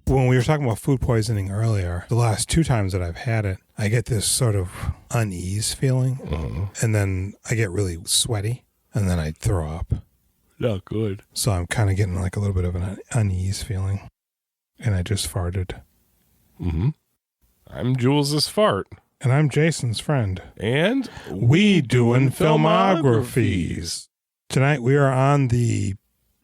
When we were talking about food poisoning earlier, the last 2 times that I've had it, I get this sort of unease feeling, and then I get really sweaty, and then I throw up. Not good. So I'm kind of getting like a little bit of an unease feeling, and I just farted. Mm-hmm. I'm Jules' fart. And I'm Jason's friend. And we doing filmographies. Tonight we are on the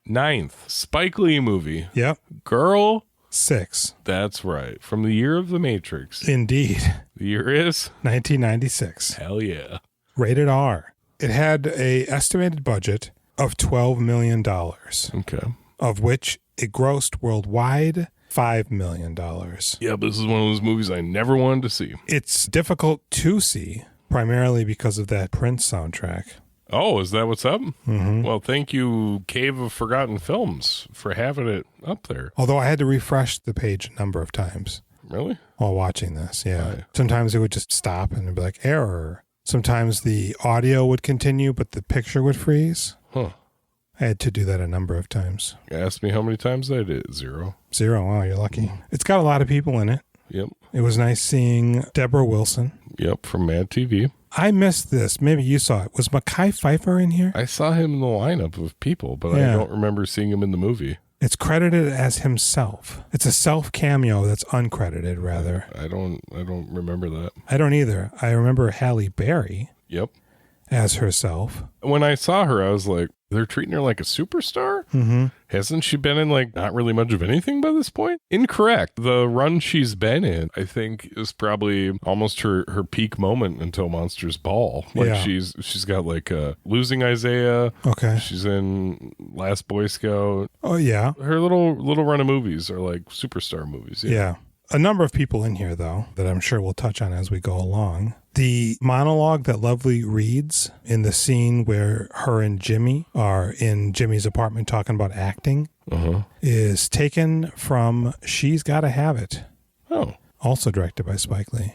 9th Spike Lee movie. Yep. Girl 6. That's right. From the year of The Matrix. Indeed. The year is? 1996. Hell yeah. Rated R. It had a estimated budget of $12 million. Okay. Of which it grossed worldwide $5 million. Yeah, but this is one of those movies I never wanted to see. It's difficult to see, primarily because of that Prince soundtrack. Oh, is that what's up? Mm-hmm. Well, thank you, Cave of Forgotten Films, for having it up there. Although I had to refresh the page a number of times. Really? While watching this, yeah. Right. Sometimes it would just stop and it'd be like, error. Sometimes the audio would continue, but the picture would freeze. Huh. I had to do that a number of times. Ask me how many times I did. 0. 0. Wow, you're lucky. It's got a lot of people in it. Yep. It was nice seeing Deborah Wilson. Yep, from Mad TV. I missed this. Maybe you saw it. Was Mekhi Phifer in here? I saw him in the lineup of people, but I don't remember seeing him in the movie. It's credited as himself. It's a self cameo that's uncredited, rather. I don't remember that. I don't either. I remember Halle Berry. Yep. As herself. When I saw her, I was like, they're treating her like a superstar? Mm-hmm. Hasn't she been in like not really much of anything by this point? Incorrect. The run she's been in, I think, is probably almost her peak moment until Monsters Ball. Like she's got like Losing Isaiah. Okay. She's in Last Boy Scout. Oh yeah. Her little run of movies are like superstar movies. Yeah. A number of people in here, though, that I'm sure we'll touch on as we go along. The monologue that Lovely reads in the scene where her and Jimmy are in Jimmy's apartment talking about acting is taken from She's Gotta Have It. Oh. Also directed by Spike Lee.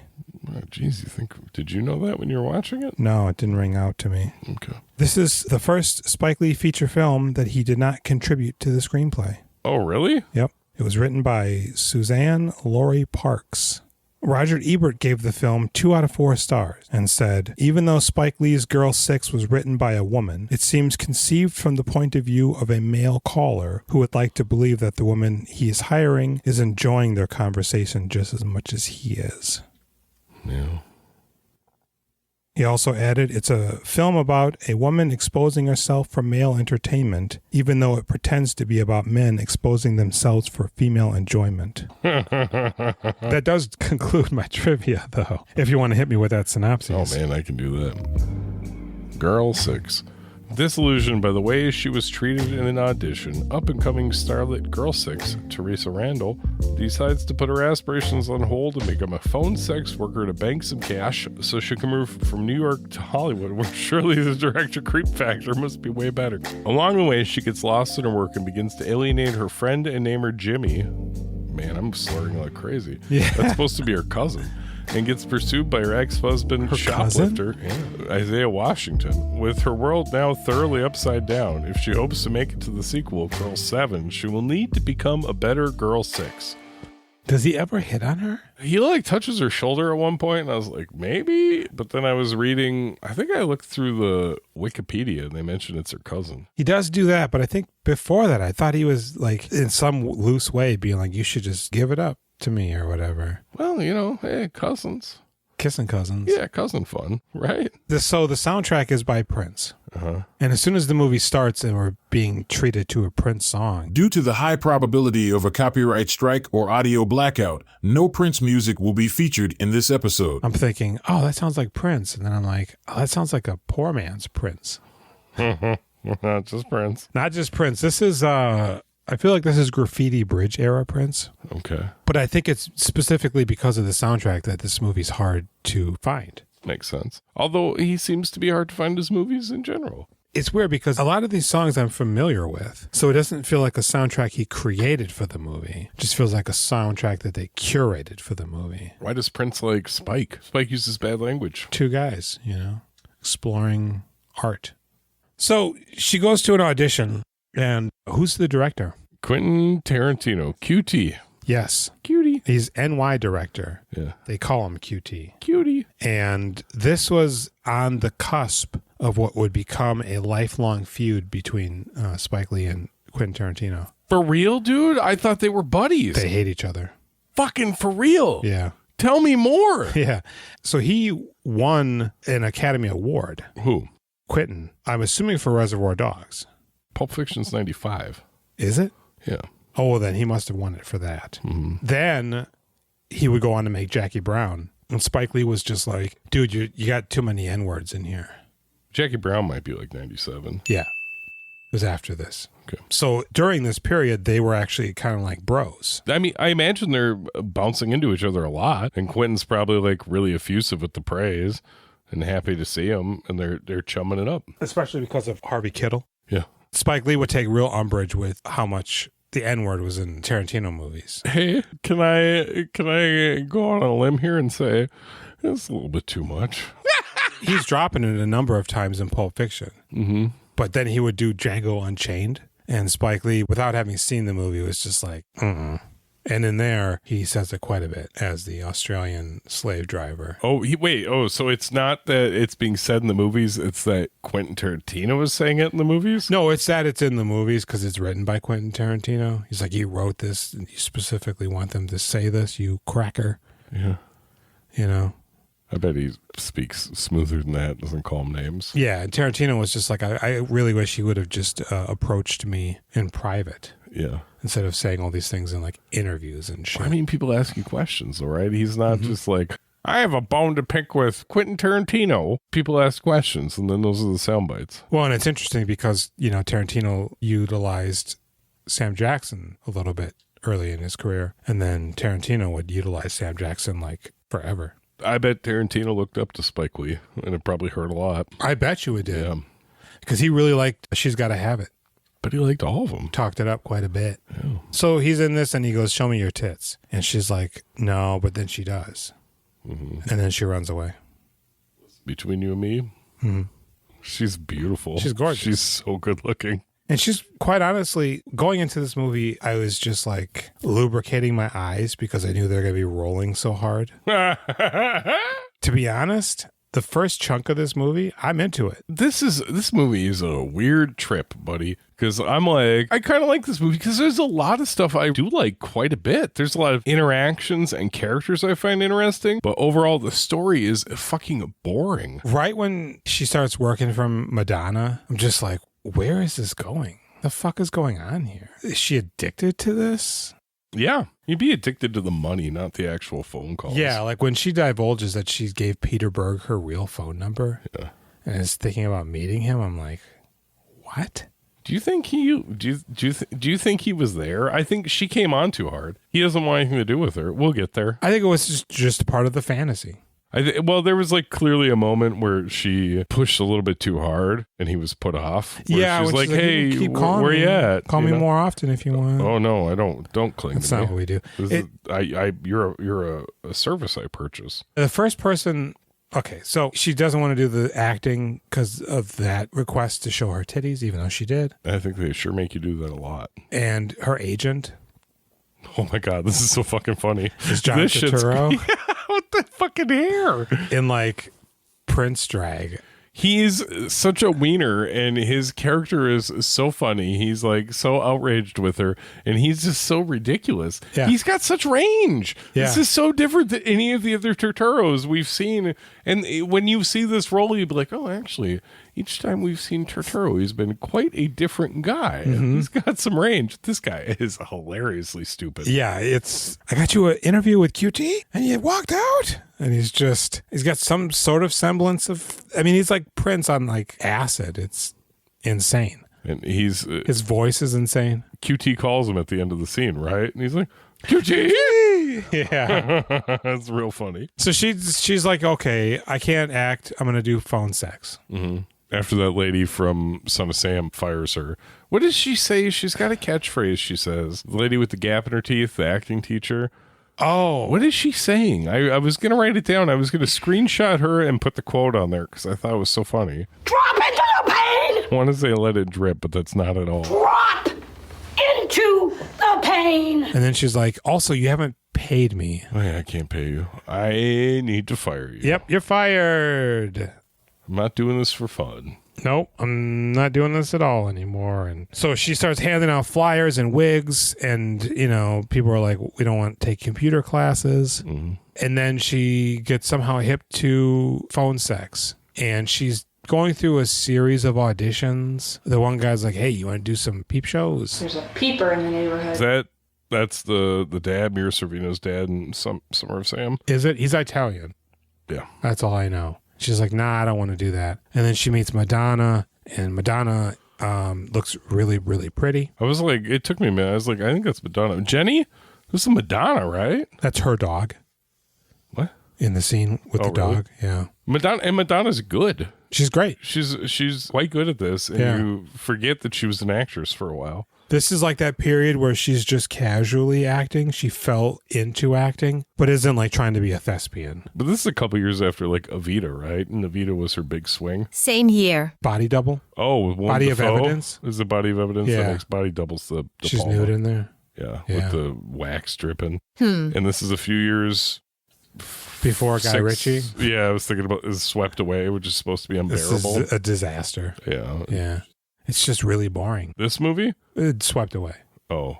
Oh, geez, did you know that when you were watching it? No, it didn't ring out to me. Okay. This is the first Spike Lee feature film that he did not contribute to the screenplay. Oh, really? Yep. It was written by Suzanne Laurie Parks. Roger Ebert gave the film 2 out of 4 stars and said, even though Spike Lee's Girl 6 was written by a woman, it seems conceived from the point of view of a male caller who would like to believe that the woman he is hiring is enjoying their conversation just as much as he is. Yeah. He also added, it's a film about a woman exposing herself for male entertainment, even though it pretends to be about men exposing themselves for female enjoyment. That does conclude my trivia, though, if you want to hit me with that synopsis. Oh, man, I can do that. Girl 6. Disillusioned by the way she was treated in an audition, up-and-coming starlet Girl 6, Teresa Randall, decides to put her aspirations on hold and become a phone sex worker to bank some cash so she can move from New York to Hollywood, where surely the director creep factor must be way better. Along the way, she gets lost in her work and begins to alienate her friend and name her Jimmy. Man, I'm slurring like crazy. Yeah. That's supposed to be her cousin. And gets pursued by her ex-husband, shoplifter, Isaiah Washington. With her world now thoroughly upside down, if she hopes to make it to the sequel, Girl 7, she will need to become a better Girl 6. Does he ever hit on her? He like touches her shoulder at one point, and I was like, maybe? But then I was reading, I think I looked through the Wikipedia, and they mentioned it's her cousin. He does do that, but I think before that, I thought he was like, in some loose way, being like, you should just give it up to me or whatever. Well, you know, hey, cousins. Kissing cousins. Yeah, cousin fun, right? So the soundtrack is by Prince. And as soon as the movie starts and we're being treated to a Prince song. Due to the high probability of a copyright strike or audio blackout, no Prince music will be featured in this episode. I'm thinking, oh, that sounds like Prince. And then I'm like, oh, that sounds like a poor man's Prince. Not just Prince. Not just Prince. This is, I feel like this is Graffiti Bridge era Prince. Okay. But I think it's specifically because of the soundtrack that this movie's hard to find. Makes sense. Although he seems to be hard to find his movies in general. It's weird because a lot of these songs I'm familiar with. So it doesn't feel like a soundtrack he created for the movie. It just feels like a soundtrack that they curated for the movie. Why does Prince like Spike? Spike uses bad language. 2 guys, you know, exploring art. So she goes to an audition, and who's the director? Quentin Tarantino, QT. Yes. Cutie. He's NY director. Yeah. They call him QT. Cutie. And this was on the cusp of what would become a lifelong feud between Spike Lee and Quentin Tarantino. For real, dude? I thought they were buddies. They hate each other. Fucking for real. Yeah. Tell me more. Yeah. So he won an Academy Award. Who? Quentin. I'm assuming for Reservoir Dogs. Pulp Fiction's 95. Is it? Yeah. Oh, well, then he must have won it for that. Mm-hmm. Then he would go on to make Jackie Brown. And Spike Lee was just like, dude, you got too many N-words in here. Jackie Brown might be like 97. Yeah. It was after this. Okay. So during this period, they were actually kind of like bros. I mean, I imagine they're bouncing into each other a lot. And Quentin's probably like really effusive with the praise and happy to see him. And they're chumming it up. Especially because of Harvey Keitel. Yeah. Spike Lee would take real umbrage with how much the N-word was in Tarantino movies. Hey, can I go on a limb here and say it's a little bit too much? He's dropping it a number of times in Pulp Fiction. Mm-hmm. But then he would do Django Unchained. And Spike Lee, without having seen the movie, was just like, And in there, he says it quite a bit as the Australian slave driver. Oh, so it's not that it's being said in the movies, it's that Quentin Tarantino is saying it in the movies? No, it's that it's in the movies because it's written by Quentin Tarantino. He's like, you wrote this and you specifically want them to say this, you cracker. Yeah. You know? I bet he speaks smoother than that, doesn't call him names. Yeah, and Tarantino was just like, I really wish he would have just approached me in private. Yeah. Instead of saying all these things in like interviews and shit. I mean, people ask you questions, all right? He's not just like, I have a bone to pick with Quentin Tarantino. People ask questions, and then those are the sound bites. Well, and it's interesting because, you know, Tarantino utilized Sam Jackson a little bit early in his career, and then Tarantino would utilize Sam Jackson like forever. I bet Tarantino looked up to Spike Lee, and it probably hurt a lot. I bet you it did. Yeah. Because he really liked She's Gotta Have It. But he liked all of them. Talked it up quite a bit. Yeah. So he's in this and he goes, show me your tits. And she's like, no, but then she does. Mm-hmm. And then she runs away. Between you and me, she's beautiful. She's gorgeous. She's so good looking. And she's, quite honestly, going into this movie, I was just like lubricating my eyes because I knew they were going to be rolling so hard. To be honest, the first chunk of this movie, I'm into it. This movie is a weird trip, buddy, because I'm like, I kind of like this movie because there's a lot of stuff I do like quite a bit. There's a lot of interactions and characters I find interesting, but overall the story is fucking boring. Right when she starts working from Madonna, I'm just like, where is this going? The fuck is going on here? Is she addicted to this? Yeah, you'd be addicted to the money, not the actual phone calls. Yeah, like when she divulges that she gave Peter Berg her real phone number and is thinking about meeting him, I'm like, what? Do you think do you think he was there? I think she came on too hard. He doesn't want anything to do with her. We'll get there. I think it was just part of the fantasy. Well, there was like clearly a moment where she pushed a little bit too hard and he was put off. Yeah, she's like, hey, keep calling where me. you at? Call me more often if you want. Oh no, I don't. Don't cling That's to me. not what we do. You're a service I purchase. The first person. Okay, so she doesn't want to do the acting because of that request to show her titties, even though she did. I think they sure make you do that a lot. And her agent. Oh my god, this is so fucking funny. Is John Turturro. Yeah, with the fucking hair. In like Prince drag. He's such a wiener and his character is so funny. He's like so outraged with her and he's just so ridiculous. Yeah. He's got such range. Yeah. This is so different than any of the other Turturros we've seen. And when you see this role, you'd be like, oh, actually, each time we've seen Turturro, he's been quite a different guy. He's got some range. This guy is hilariously stupid. Yeah, I got you an interview with QT and you walked out. And he's got some sort of semblance of, I mean, he's like Prince on like acid. It's insane. And his voice is insane. QT calls him at the end of the scene, right? And he's like, QT! Yeah. That's real funny. So she's like, okay, I can't act. I'm going to do phone sex. Mm-hmm. After that lady from Son of Sam fires her. What does she say? She's got a catchphrase, she says. The lady with the gap in her teeth, the acting teacher. Oh. What is she saying? I was going to write it down. I was going to screenshot her and put the quote on there because I thought it was so funny. Drop into the pain! I want to say let it drip, but that's not at all. Drop into the pain. And then she's like, also, you haven't paid me. Oh, yeah, I can't pay you. I need to fire you. Yep, you're fired. I'm not doing this for fun. Nope, I'm not doing this at all anymore. And so she starts handing out flyers and wigs, and people are like, we don't want to take computer classes. Mm-hmm. And then she gets somehow hip to phone sex, and she's going through a series of auditions. The one guy's like, hey, you want to do some peep shows? There's a peeper in the neighborhood. That's the dad, Mira Sorvino's dad, and Summer of Sam. Is it? He's Italian. Yeah, that's all I know. She's like, nah, I don't want to do that. And then she meets Madonna, and Madonna looks really, really pretty. I was like, it took me a minute. I was like, I think that's Madonna. Jenny? This is Madonna, right? That's her dog. What? In the scene with the really? dog. Yeah. Madonna's good. She's great. She's quite good at this, and you forget that she was an actress for a while. This is like that period where she's just casually acting. She fell into acting, but isn't like trying to be a thespian. But this is a couple years after like Evita, right? And Evita was her big swing. Same year. Body double. Oh, Body of Evidence. Is the Body of Evidence that makes Body Doubles the She's Palma. nude in there. Yeah, with the wax dripping. Hmm. And this is a few years before Guy Ritchie. Yeah, I was thinking about is Swept Away, which is supposed to be unbearable. This is a disaster. Yeah. Yeah. It's just really boring. This movie? It Swept Away. Oh.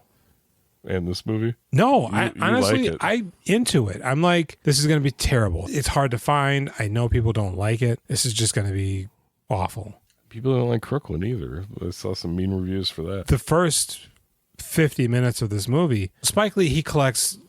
And this movie? No, you honestly, like it. I'm into it. I'm like, this is going to be terrible. It's hard to find. I know people don't like it. This is just going to be awful. People don't like Crooklyn either. I saw some mean reviews for that. The first 50 minutes of this movie, Spike Lee, he collects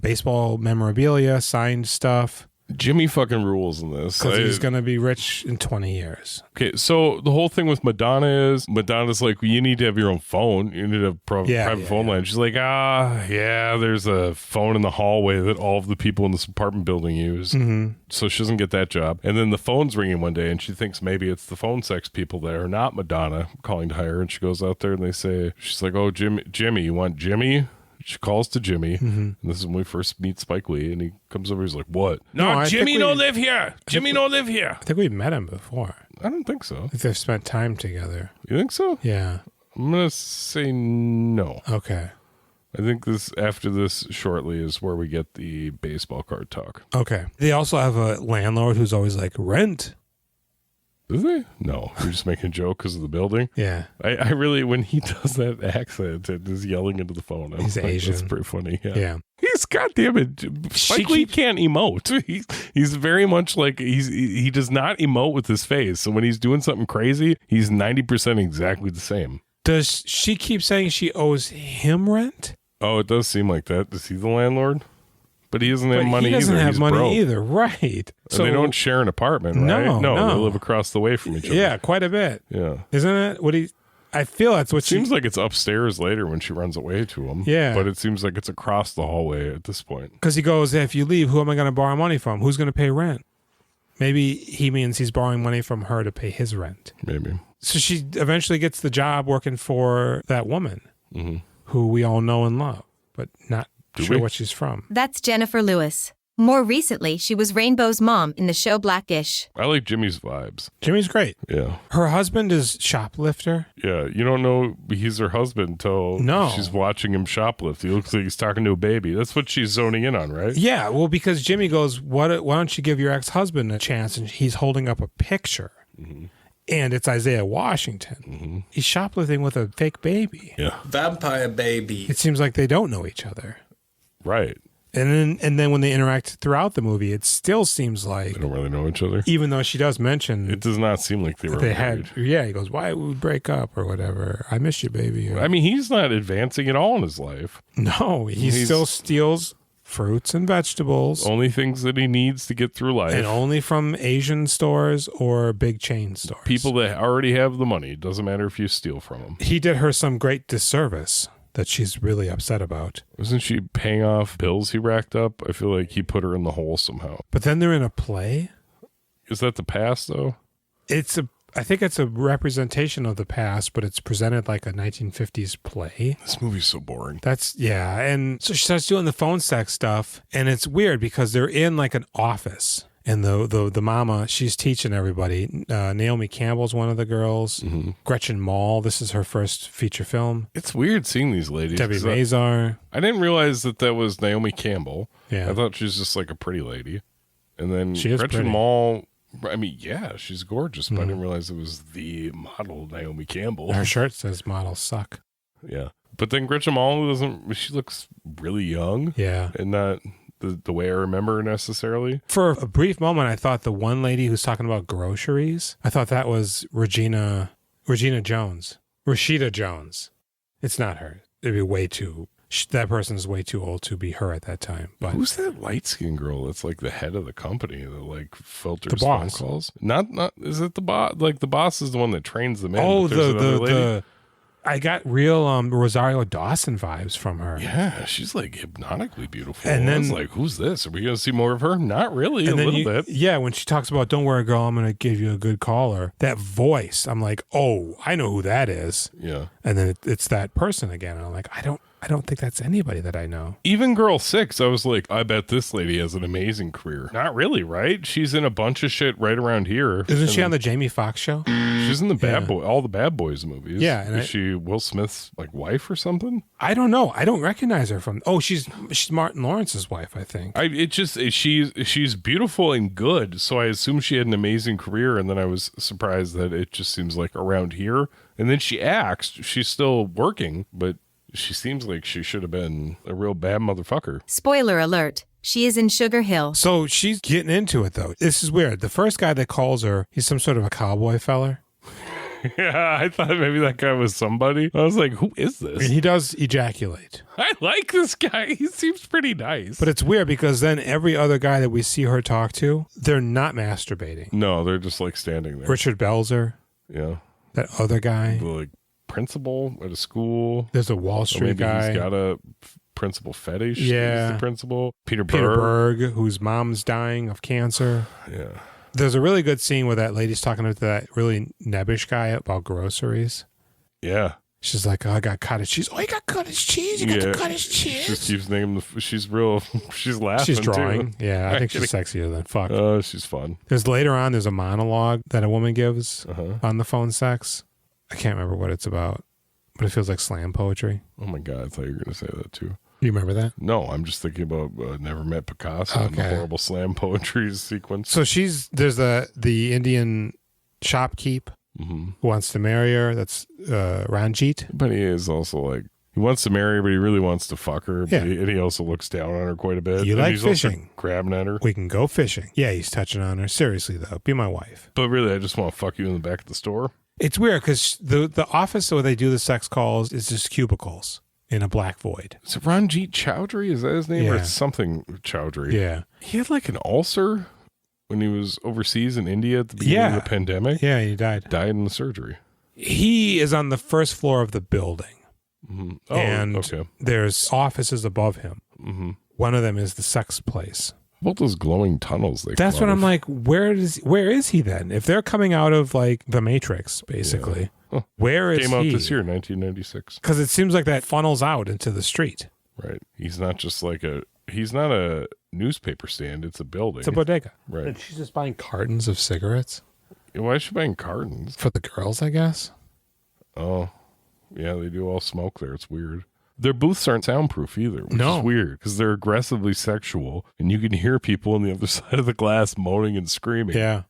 baseball memorabilia, signed stuff. Jimmy fucking rules in this. Because he's going to be rich in 20 years. Okay, so the whole thing with Madonna's like, well, you need to have your own phone. You need a private phone line. She's like, there's a phone in the hallway that all of the people in this apartment building use. Mm-hmm. So she doesn't get that job. And then the phone's ringing one day, and she thinks maybe it's the phone sex people that are not Madonna calling to hire. And she goes out there, and they say, she's like, oh, Jimmy, you want Jimmy? She calls to Jimmy, and this is when we first meet Spike Lee, and he comes over, he's like, what? No, Jimmy don't live here. Jimmy don't live here. I think we've met him before. I don't think so. I think they've spent time together. You think so? Yeah. I'm going to say no. Okay. I think after this shortly is where we get the baseball card talk. Okay. They also have a landlord who's always like, rent. Do they? No, you're just making a joke because of the building. Yeah. I really, when he does that accent and is yelling into the phone, he's Asian. That's pretty funny. Yeah. He's goddamn it. Spike Lee can't emote. He's very much like he does not emote with his face. So when he's doing something crazy, he's 90% exactly the same. Does she keep saying she owes him rent? Oh, it does seem like that. Is he the landlord? But he doesn't have money either. He doesn't have He's money broke. either, right? So they don't share an apartment, right? No, they live across the way from each other. Yeah, quite a bit. Yeah, isn't it? I feel that's what it seems like. It's upstairs later when she runs away to him. Yeah, but it seems like it's across the hallway at this point. Because he goes, if you leave, who am I going to borrow money from? Who's going to pay rent? Maybe he means he's borrowing money from her to pay his rent. Maybe. So she eventually gets the job working for that woman who we all know and love, but not sure what she's from. That's Jennifer Lewis. More recently, she was Rainbow's mom in the show Blackish. I like Jimmy's vibes. Jimmy's great. Yeah. Her husband is shoplifter. Yeah. You don't know he's her husband until she's watching him shoplift. He looks like he's talking to a baby. That's what she's zoning in on, right? Yeah. Well, because Jimmy goes, why don't you give your ex-husband a chance? And he's holding up a picture. Mm-hmm. And it's Isaiah Washington. Mm-hmm. He's shoplifting with a fake baby. Yeah. Vampire baby. It seems like they don't know each other. Right. And then when they interact throughout the movie, it still seems like they don't really know each other. Even though she does mention it does not seem like they were married. Yeah, he goes, why would we break up or whatever? I miss you, baby. I mean, he's not advancing at all in his life. No, he still steals fruits and vegetables. Only things that he needs to get through life. And only from Asian stores or big chain stores. People that already have the money. It doesn't matter if you steal from them. He did her some great disservice that she's really upset about. Wasn't she paying off bills he racked up? I feel like he put her in the hole somehow. But then they're in a play? Is that the past, though? I think it's a representation of the past, but it's presented like a 1950s play. This movie's so boring. And so she starts doing the phone sex stuff, and it's weird because they're in like an office. And the mama, she's teaching everybody. Naomi Campbell's one of the girls. Mm-hmm. Gretchen Mol, this is her first feature film. It's weird seeing these ladies. Debbie Mazar. I didn't realize that was Naomi Campbell. Yeah. I thought she was just like a pretty lady. And then She is Gretchen pretty. Mol, I mean, yeah, she's gorgeous, but I didn't realize it was the model Naomi Campbell. Her shirt says models suck. Yeah. But then Gretchen Mol she looks really young. Yeah. And not the way I remember her necessarily. For a brief moment, I thought the one lady who's talking about groceries, I thought that was Regina Jones. Rashida Jones. It's not her. It'd be way too... That person's way too old to be her at that time. But who's that light-skinned girl that's like the head of the company that like filters the boss. phone calls? Not is it the boss? Like the boss is the one that trains them in. Oh, but there's another lady. I got real Rosario Dawson vibes from her. Yeah, she's like hypnotically beautiful. And I then- was like, who's this? Are we going to see more of her? Not really, And a then little bit. Yeah, when she talks about "Don't worry, girl, I'm going to give you a good caller," that voice, I'm like, oh, I know who that is. Yeah. And then it's that person again. And I'm like, I don't think that's anybody that I know. Even Girl 6, I was like, I bet this lady has an amazing career. Not really, right? She's in a bunch of shit right around here. Isn't she on the Jamie Foxx show? She's in the Yeah. all the Bad Boys movies. Yeah, and Is she Will Smith's like wife or something? I don't know. I don't recognize her from. Oh, she's Martin Lawrence's wife, I think. She's beautiful and good, so I assume she had an amazing career, and then I was surprised that it just seems like around here. And then she acts. She's still working, but she seems like she should have been a real bad motherfucker. Spoiler alert. She is in Sugar Hill. So she's getting into it, though. This is weird. The first guy that calls her, he's some sort of a cowboy feller. Yeah, I thought maybe that guy was somebody. I was like, who is And this? he does ejaculate. I like this guy. He seems pretty nice. But it's weird because then every other guy that we see her talk to, they're not masturbating. No, they're just like standing there. Richard Belzer, Yeah. that other guy. The like principal at a school. There's a Wall Or Street maybe guy. he's got a principal fetish. Yeah. He's the principal. Peter Peter Berg. Berg, whose mom's dying of cancer. Yeah. There's a really good scene where that lady's talking to that really nebbish guy about groceries. Yeah. She's like, oh, I got cottage cheese. Oh, you got cottage cheese? You got the cottage She cheese? just keeps naming she's real. She's laughing. She's drawing. Too. Yeah, I think she's sexier than fuck. Oh, she's fun. There's a monologue that a woman gives Uh-huh. on the phone sex. I can't remember what it's about, but it feels like slam poetry. Oh my God, I thought you were going to say that too. You remember that? No, I'm just thinking about Never Met Picasso and the Okay. horrible slam poetry sequence. So there's the Indian shopkeep Mm-hmm. who wants to marry her. That's Ranjit. But he is also like, he wants to marry her, but he really wants to fuck her. Yeah. And he also looks down on her quite a bit. You And like he's also fishing. grabbing at her. We can go fishing. Yeah, he's touching on her. Seriously, though, be my wife. But really, I just want to fuck you in the back of the store. It's weird because the office where they do the sex calls is just cubicles in a black void. Is it Ranjit Chowdhury? Is that his name? Or Yeah. it's something Chowdhury? Yeah. He had like an ulcer when he was overseas in India at the beginning of the pandemic. Yeah, he died. Died in the surgery. He is on the first floor of the building. Mm-hmm. Oh, and okay. there's offices above him. Mm-hmm. One of them is the sex place. What those glowing tunnels? That's what I'm like. Where is he then? If they're coming out of like the Matrix, basically, Yeah. Huh. where is Came out he? this year, 1996. Because it seems like that funnels out into the street. Right. He's not just like he's not a newspaper stand. It's a building. It's a bodega. Right. And she's just buying cartons of cigarettes Why is she buying cartons? for the girls, I guess. Oh, yeah, they do all smoke there. It's weird. Their booths aren't soundproof either, which No. is weird because they're aggressively sexual, and you can hear people on the other side of the glass moaning and screaming. Yeah.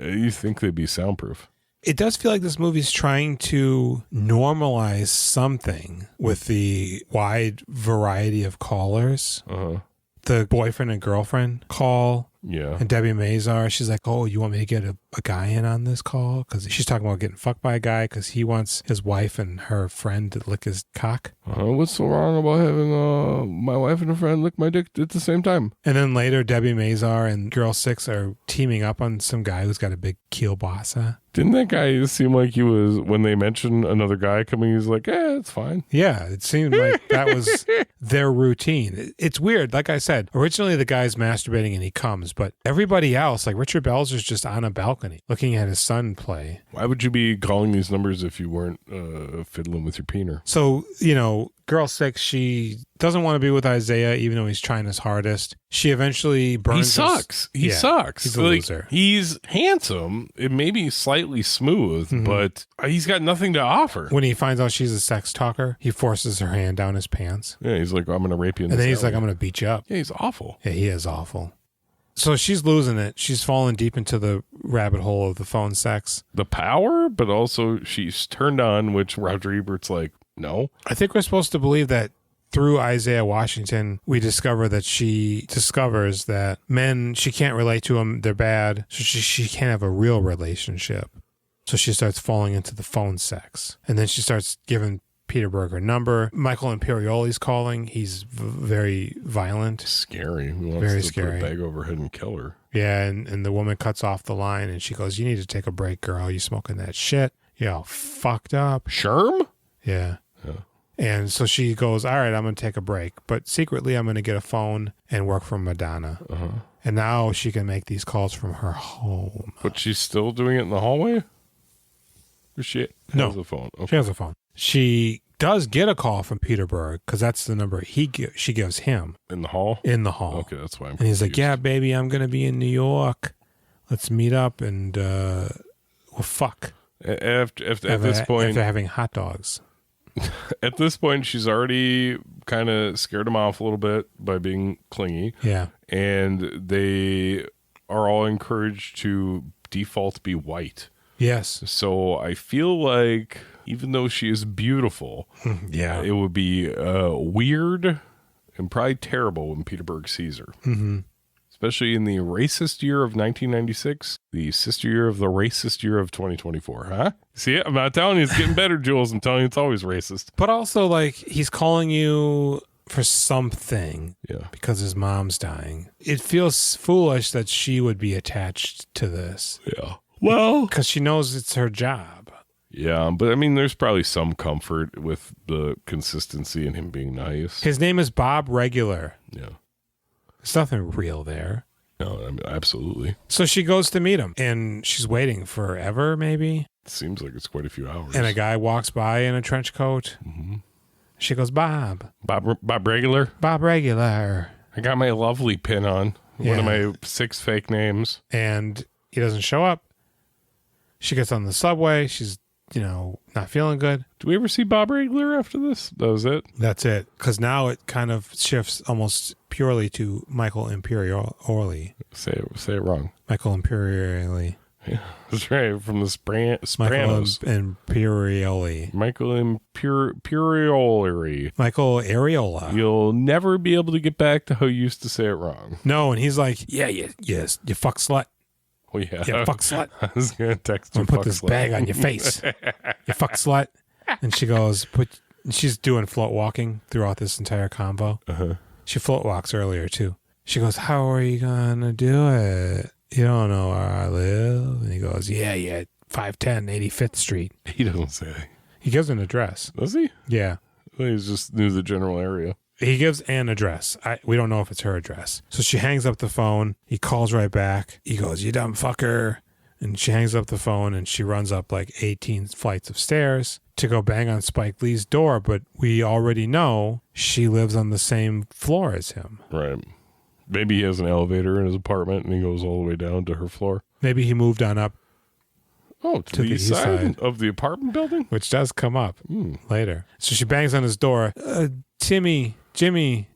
You think they'd be soundproof. It does feel like this movie's trying to normalize something with the wide variety of callers. Uh-huh. The boyfriend and girlfriend call. Yeah. And Debbie Mazar, she's like, oh, you want me to get a guy in on this call? Because she's talking about getting fucked by a guy because he wants his wife and her friend to lick his cock. What's so wrong about having my wife and a friend lick my dick at the same time? And then later, Debbie Mazar and Girl 6 are teaming up on some guy who's got a big kielbasa. Didn't that guy seem like he was, when they mentioned another guy coming, he's like, it's fine. Yeah, it seemed like that was their routine. It's weird. Like I said, originally the guy's masturbating and he comes, but everybody else, like Richard Belzer's just on a balcony looking at his son play. Why would you be calling these numbers if you weren't fiddling with your peener? So, girl 6, she doesn't want to be with Isaiah, even though he's trying his hardest. She eventually burns. He sucks. He sucks. He's a loser. He's handsome. It may be slightly smooth, but he's got nothing to offer. When he finds out she's a sex talker, he forces her hand down his pants. Yeah, he's like, I'm going to rape you in And then he's alley. like, I'm going to beat you up. Yeah, he's awful. Yeah, he is awful. So she's losing it. She's fallen deep into the rabbit hole of the phone sex. The power, but also she's turned on, which Roger Ebert's like, no. I think we're supposed to believe that through Isaiah Washington, we discover that she discovers that men, she can't relate to them. They're bad. So she can't have a real relationship. So she starts falling into the phone sex. And then she starts giving Peter Berg her number. Michael Imperioli's calling. He's very violent. Scary. He wants Very to scary. put a bag over her head and kill her. Yeah, and the woman cuts off the line and she goes, you need to take a break, girl. You smoking that shit. You're all fucked up. Sherm? Yeah. And so she goes, all right, I'm going to take a break. But secretly, I'm going to get a phone and work for Madonna. And now she can make these calls from her home. But she's still doing it in the hallway? Or she has a phone? Okay. She has a phone. She does get a call from Peter Berg because that's the number she gives him. In the hall? In the hall. Okay, that's why I'm And he's like, confused. yeah, baby, I'm going to be in New York. Let's meet up and, well, fuck. At this point, after having hot dogs. At this point, she's already kind of scared him off a little bit by being clingy. Yeah. And they are all encouraged to default be white. Yes. So I feel like even though she is beautiful, Yeah. it would be weird and probably terrible when Peter Berg sees her. Especially in the racist year of 1996, the sister year of the racist year of 2024, huh? See it? I'm not telling you it's getting better, Jules. I'm telling you it's always racist. But also, like, he's calling you for something Yeah. because his mom's dying. It feels foolish that she would be attached to this Yeah. Well, because she knows it's her job. yeah, but I mean, there's probably some comfort with the consistency and him being nice. His name is Bob Regular. Yeah. There's nothing real there. No, I mean, absolutely. So she goes to meet him, and she's waiting forever, maybe. It seems like it's quite a few hours. And a guy walks by in a trench coat. She goes, Bob Regular. Bob Regular. I got my lovely pin on. One of my 6 fake names. And he doesn't show up. She gets on the subway. She's, not feeling good. Do we ever see Bob Regular after this? That was it? That's it. Because now it kind of shifts almost purely to Michael Imperioli. Say it wrong. Michael Imperioli. Yeah, that's right. From the Michael Sopranos. Imperioli. Michael Imperioli. Michael Areola. You'll never be able to get back to how you used to say it wrong. No, and he's like, yes, you fuck slut. Oh, yeah. You fuck slut. I was going to text you. I'm gonna put this bag on your face. You fuck slut. And she goes, she's doing float walking throughout this entire convo. She float walks earlier too. She goes, how are you gonna do it? You don't know where I live. And he goes, yeah, 510 85th Street. He doesn't say. He gives an address. Does he? Yeah. Well, he just knew the general area. He gives an address. We don't know if it's her address. So she hangs up the phone. He calls right back. He goes, you dumb fucker. And she hangs up the phone and she runs up like 18 flights of stairs to go bang on Spike Lee's door. But we already know she lives on the same floor as him. Right. Maybe he has an elevator in his apartment and he goes all the way down to her floor. Maybe he moved on up. Oh, to the east side of the apartment building? Which does come up later. So she bangs on his door. Jimmy,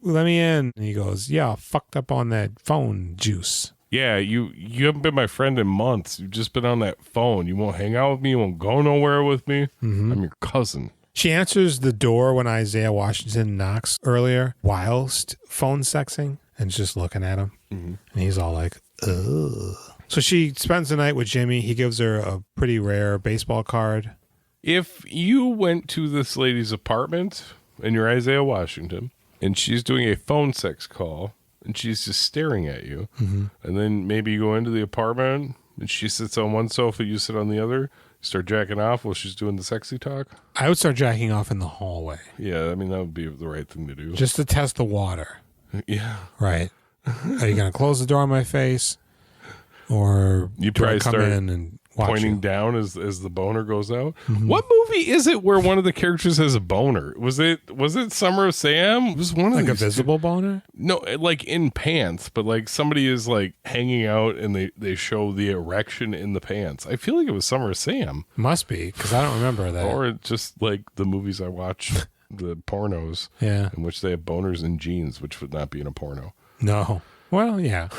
let me in. And he goes, yeah, fucked up on that phone juice. Yeah, you haven't been my friend in months. You've just been on that phone. You won't hang out with me. You won't go nowhere with me. I'm your cousin. She answers the door when Isaiah Washington knocks earlier whilst phone sexing and just looking at him. And he's all like, ugh. So she spends the night with Jimmy. He gives her a pretty rare baseball card. If you went to this lady's apartment and you're Isaiah Washington and she's doing a phone sex call and she's just staring at you, and then maybe you go into the apartment and she sits on one sofa, you sit on the other, start jacking off while she's doing the sexy talk. I would start jacking off in the hallway. Yeah, I mean, that would be the right thing to do. Just to test the water. Yeah. Right. Are you going to close the door on my face? Or You do I probably come start in and pointing down as the boner goes out. What movie is it where one of the characters has a boner? Was it Summer of Sam? It was one of like a these visible boner? No, like in pants, but like somebody is like hanging out and they show the erection in the pants. I feel like it was Summer of Sam. Must be, because I don't remember that. Or just like the movies I watch, the pornos, Yeah. in which they have boners in jeans, which would not be in a porno. No. Well, yeah.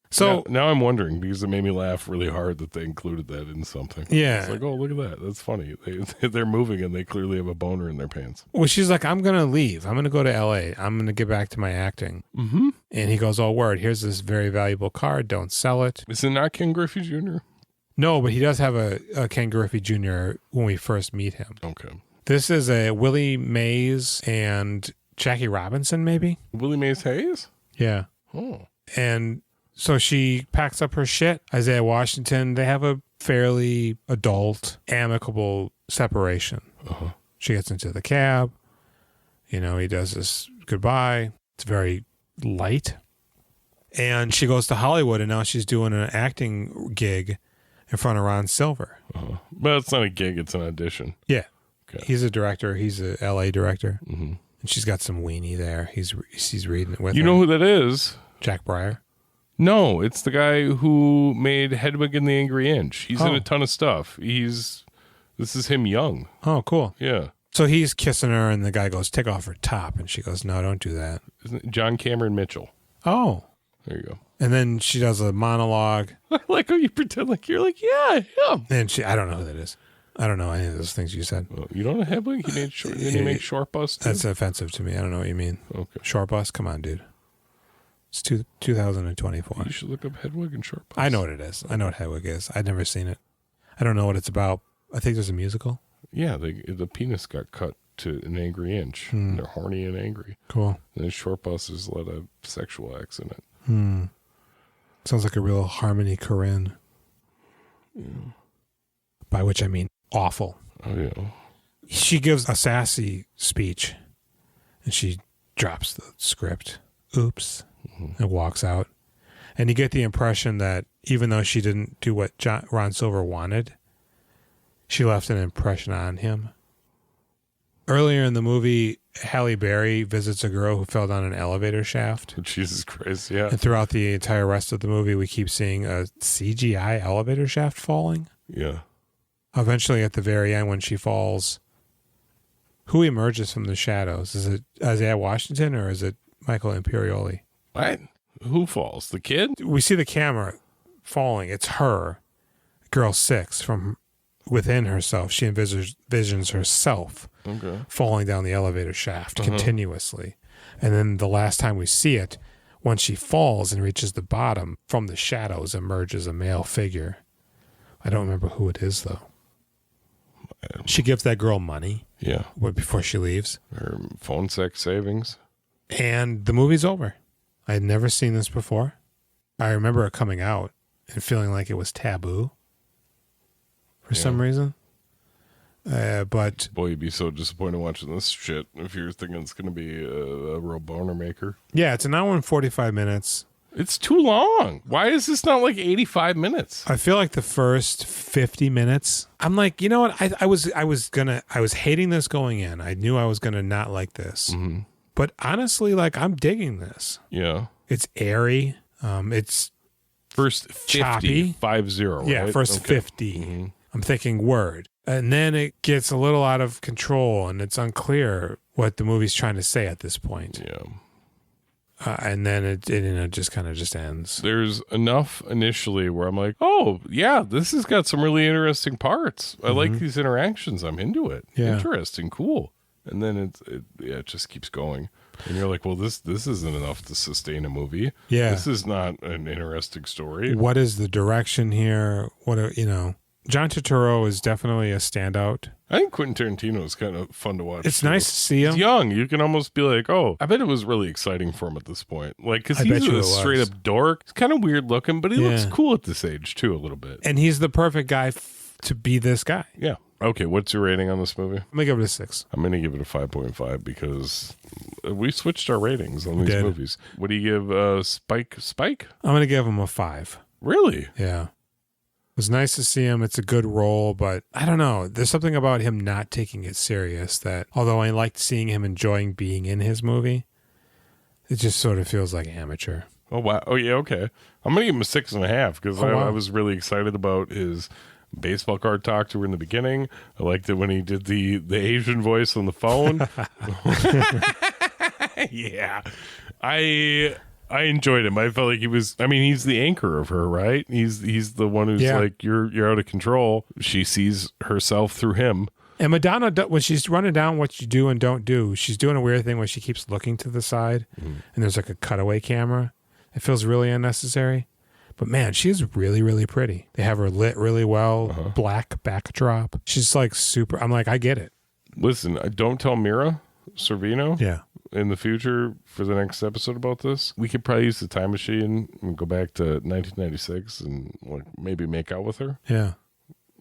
So now I'm wondering, because it made me laugh really hard that they included that in something. Yeah. It's like, oh, look at that. That's funny. They're moving and they clearly have a boner in their pants. well, she's like, I'm going to leave. I'm going to go to LA. I'm going to get back to my acting. Mm-hmm. And he goes, oh, word, here's this very valuable card. Don't sell it. Is it not Ken Griffey Jr.? No, but he does have a Ken Griffey Jr. when we first meet him. Okay. This is a Willie Mays and Jackie Robinson, maybe? Willie Mays Hayes? Yeah. Oh. And so she packs up her shit. Isaiah Washington, they have a fairly adult, amicable separation. Uh-huh. She gets into the cab. He does this goodbye. It's very light. And she goes to Hollywood, and now she's doing an acting gig in front of Ron Silver. Uh-huh. But it's not a gig, it's an audition. Yeah. Okay. He's a director. He's a L.A. director. Mm-hmm. And she's got some weenie there. He's reading it with her. You know who that is? Jack Breyer. No, it's the guy who made Hedwig and the Angry Inch. He's in Oh. a ton of stuff. This is him young. Oh, cool. Yeah. So he's kissing her, and the guy goes, take off her top. And she goes, no, don't do that. Isn't it John Cameron Mitchell? Oh. There you go. And then she does a monologue. I like how you pretend like you're like, yeah. And I don't know who that is. I don't know any of those things you said. Well, you don't know Hedwig? Didn't he make Short Bus too? That's offensive to me. I don't know what you mean. Okay. Short bus? Come on, dude. It's 2024. You should look up Hedwig and Short Bus. I know what it is. I know what Hedwig is. I've never seen it. I don't know what it's about. I think there's a musical. Yeah, the penis got cut to an angry inch. And they're horny and angry. Cool. And then Short Bus has a lot of sexual acts in it. Sounds like a real Harmony Korine. Yeah. By which I mean awful. Oh, yeah. She gives a sassy speech, and she drops the script. Oops. And walks out. And you get the impression that even though she didn't do what Ron Silver wanted, she left an impression on him. Earlier in the movie, Halle Berry visits a girl who fell down an elevator shaft. Jesus Christ, yeah. And throughout the entire rest of the movie, we keep seeing a CGI elevator shaft falling. Yeah. Eventually, at the very end, when she falls, who emerges from the shadows? Is it Isaiah Washington or is it Michael Imperioli? What? Who falls? The kid? We see the camera falling. It's her, girl 6, from within herself. She envisions herself falling down the elevator shaft continuously. And then the last time we see it, when she falls and reaches the bottom, from the shadows emerges a male figure. I don't remember who it is, though. She gives that girl money. Yeah. Before she leaves. Her phone sex savings. And the movie's over. I had never seen this before. I remember it coming out and feeling like it was taboo for some reason. But boy, you'd be so disappointed watching this shit if you're thinking it's going to be a real boner maker. yeah, it's an hour and 45 minutes. It's too long. Why is this not like 85 minutes? I feel like the first 50 minutes, I'm like, you know what? I was hating this going in. I knew I was gonna not like this. Mm-hmm. But honestly, like, I'm digging this. Yeah. It's airy. It's first 50, choppy. 50, right? Yeah, first 50. Mm-hmm. I'm thinking word. And then it gets a little out of control, and it's unclear what the movie's trying to say at this point. Yeah. And then it just kind of just ends. There's enough initially where I'm like, oh, yeah, this has got some really interesting parts. I like these interactions. I'm into it. Yeah. Interesting. Cool. And then it just keeps going. And you're like, well, this isn't enough to sustain a movie. Yeah. This is not an interesting story. What is the direction here? John Turturro is definitely a standout. I think Quentin Tarantino is kind of fun to watch. It's too. nice to see him. He's young. You can almost be like, oh, I bet it was really exciting for him at this point. Like, because I bet he's you a it was. straight up dork. He's kind of weird looking, but he looks Yeah. cool at this age too, a little bit. And he's the perfect guy to be this guy. Yeah. Okay, what's your rating on this movie? I'm going to give it a 6. I'm going to give it a 5.5 because we switched our ratings on these did. movies. What do you give Spike? I'm going to give him a 5. Really? Yeah. was nice to see him. It's a good role, but I don't know. There's something about him not taking it serious that, although I liked seeing him enjoying being in his movie, it just sort of feels like amateur. Oh, wow. Oh, yeah, okay. I'm going to give him a 6.5 because I was really excited about his baseball card talk to her in the beginning. I liked it when he did the Asian voice on the phone. Yeah. I enjoyed him. I felt like he was, I mean, he's the anchor of her, right? He's the one who's like, you're out of control. She sees herself through him. And Madonna, when she's running down what you do and don't do, she's doing a weird thing where she keeps looking to the side and there's like a cutaway camera. It feels really unnecessary. But man, she's really, really pretty. They have her lit really well, black backdrop. She's like super, I'm like, I get it. Listen, don't tell Mira Sorvino. Yeah. In the future for the next episode about this, we could probably use the time machine and go back to 1996 and maybe make out with her. Yeah.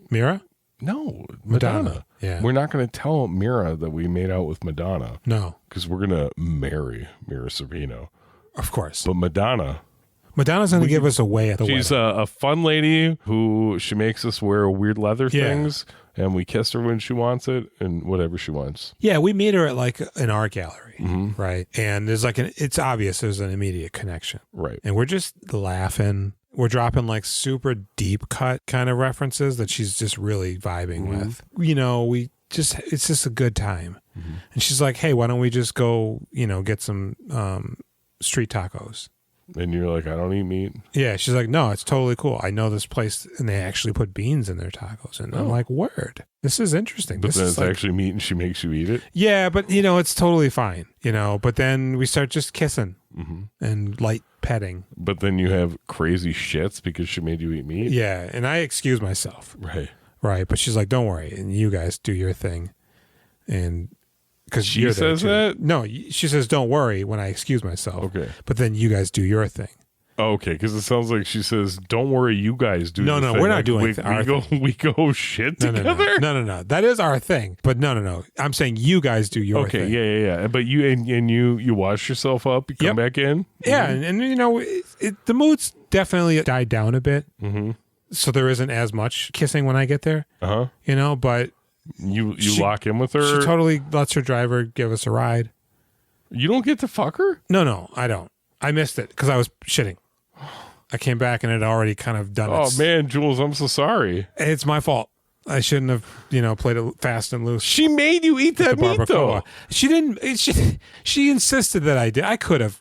Mira? No, Madonna. Yeah. We're not going to tell Mira that we made out with Madonna. No. Because we're going to marry Mira Sorvino. Of course. But Madonna's going to give us away at the wedding. She's a fun lady who she makes us wear weird leather things, and we kiss her when she wants it and whatever she wants. Yeah, we meet her at like an art gallery, right? And there's like it's obvious there's an immediate connection. Right. And we're just laughing. We're dropping like super deep cut kind of references that she's just really vibing with. You know, it's just a good time. And she's like, hey, why don't we just go, get some street tacos? And you're like, I don't eat meat. Yeah, she's like, no, it's totally cool. I know this place, and they actually put beans in their tacos. And I'm like, word, this is interesting. But this then is it's like, actually meat and she makes you eat it? Yeah, but, it's totally fine, But then we start just kissing and light petting. But then you have crazy shits because she made you eat meat? Yeah, and I excuse myself. Right. Right, but she's like, don't worry, and you guys do your thing. And... because she says that? No, she says, don't worry when I excuse myself. Okay. But then you guys do your thing. Oh, okay, because it sounds like she says, don't worry, you guys do No, the no, thing. we're not like, doing our thing. We go shit together? No. That is our thing. But no. I'm saying you guys do your thing. Okay, yeah. But you wash yourself up, you come back in? Yeah, and the mood's definitely died down a bit. So there isn't as much kissing when I get there. But... You lock in with her? She totally lets her driver give us a ride. You don't get to fuck her? No, I don't. I missed it because I was shitting. I came back and it had already kind of done it. Oh, man, Jules, I'm so sorry. It's my fault. I shouldn't have, played it fast and loose. She made you eat that meat, though. She didn't. She insisted that I did. I could have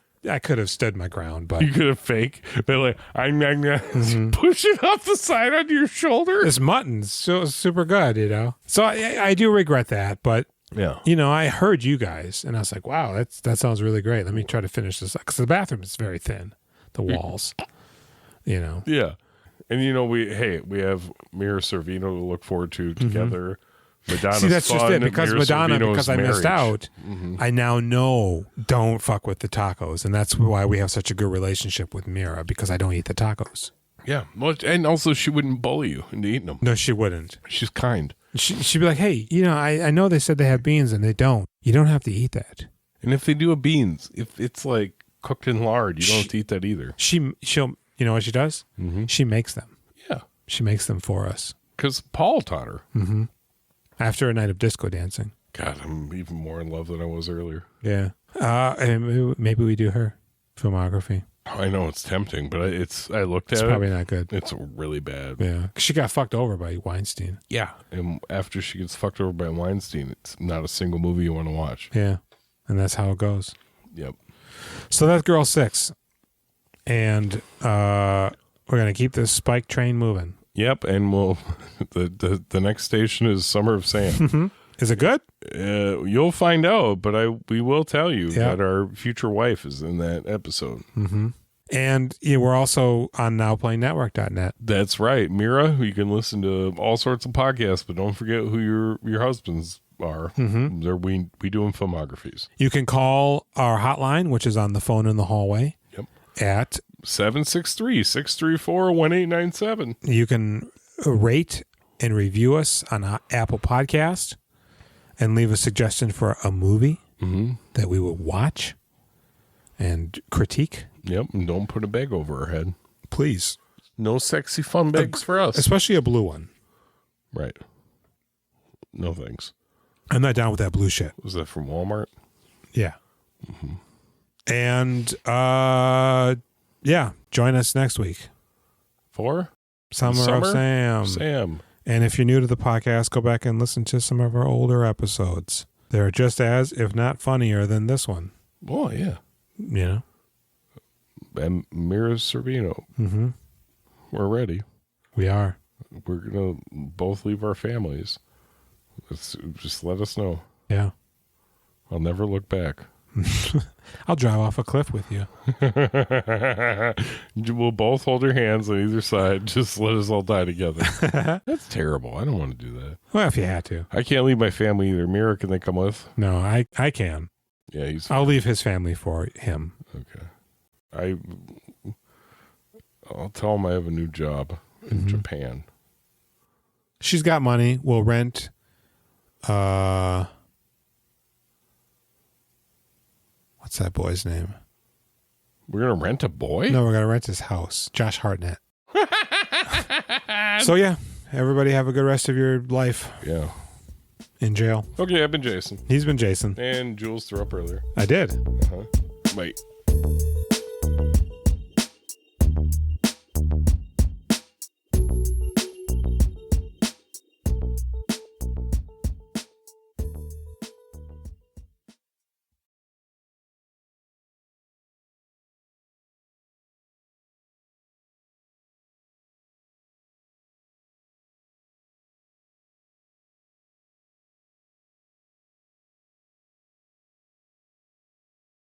stood my ground, but you could have fake. But like, I'm push it off the side onto your shoulder. This mutton's super good, So I do regret that, but yeah, I heard you guys, and I was like, wow, that sounds really great. Let me try to finish this because the bathroom is very thin, the walls, Yeah, and we have Mira Sorvino to look forward to together. Madonna's See, that's just it. Because Madonna, because I missed out, I now know don't fuck with the tacos. And that's why we have such a good relationship with Mira, because I don't eat the tacos. Yeah. Well, and also she wouldn't bully you into eating them. No, she wouldn't. She's kind. She'd be like, hey, I know they said they have beans and they don't. You don't have to eat that. And if they do have beans, if it's like cooked in lard, you don't have to eat that either. She'll, you know what she does? She makes them. Yeah. She makes them for us. Because Paul taught her. After a night of disco dancing. God, I'm even more in love than I was earlier. Yeah. And maybe we do her filmography. I know it's tempting, but I looked at it. It's probably not good. It's really bad. Yeah. She got fucked over by Weinstein. Yeah. And after she gets fucked over by Weinstein, it's not a single movie you want to watch. Yeah. And that's how it goes. Yep. So that's Girl 6. And we're going to keep this Spike train moving. Yep, and we'll the next station is Summer of Sam. Is it good? You'll find out, but we will tell you that our future wife is in that episode. And we're also on nowplayingnetwork.net. That's right, Mira. You can listen to all sorts of podcasts, but don't forget who your husbands are. We do them filmographies. You can call our hotline, which is on the phone in the hallway. Yep. At 763-634-1897. You can rate and review us on Apple Podcast and leave a suggestion for a movie that we would watch and critique. Yep, and don't put a bag over our head. Please. No sexy fun bags for us. Especially a blue one. Right. No thanks. I'm not down with that blue shit. Was that from Walmart? Yeah. Mm-hmm. And, yeah, join us next week. For? Summer of Sam. And if you're new to the podcast, go back and listen to some of our older episodes. They're just as, if not funnier, than this one. Oh, yeah. You know? And Mira Sorvino. Mm-hmm. We're ready. We are. We're going to both leave our families. Just let us know. Yeah. I'll never look back. I'll drive off a cliff with you. We'll both hold your hands on either side. Just let us all die together. That's terrible. I don't want to do that. Well, if you had to. I can't leave my family either. Mira, can they come with? No, I can. Yeah, I'll leave his family for him. Okay. I'll tell him I have a new job in Japan. She's got money. We'll rent. What's that boy's name? We're going to rent a boy? No, we're going to rent his house. Josh Hartnett. So, yeah. Everybody have a good rest of your life. Yeah. In jail. Okay, I've been Jason. He's been Jason. And Jules threw up earlier. I did. Wait.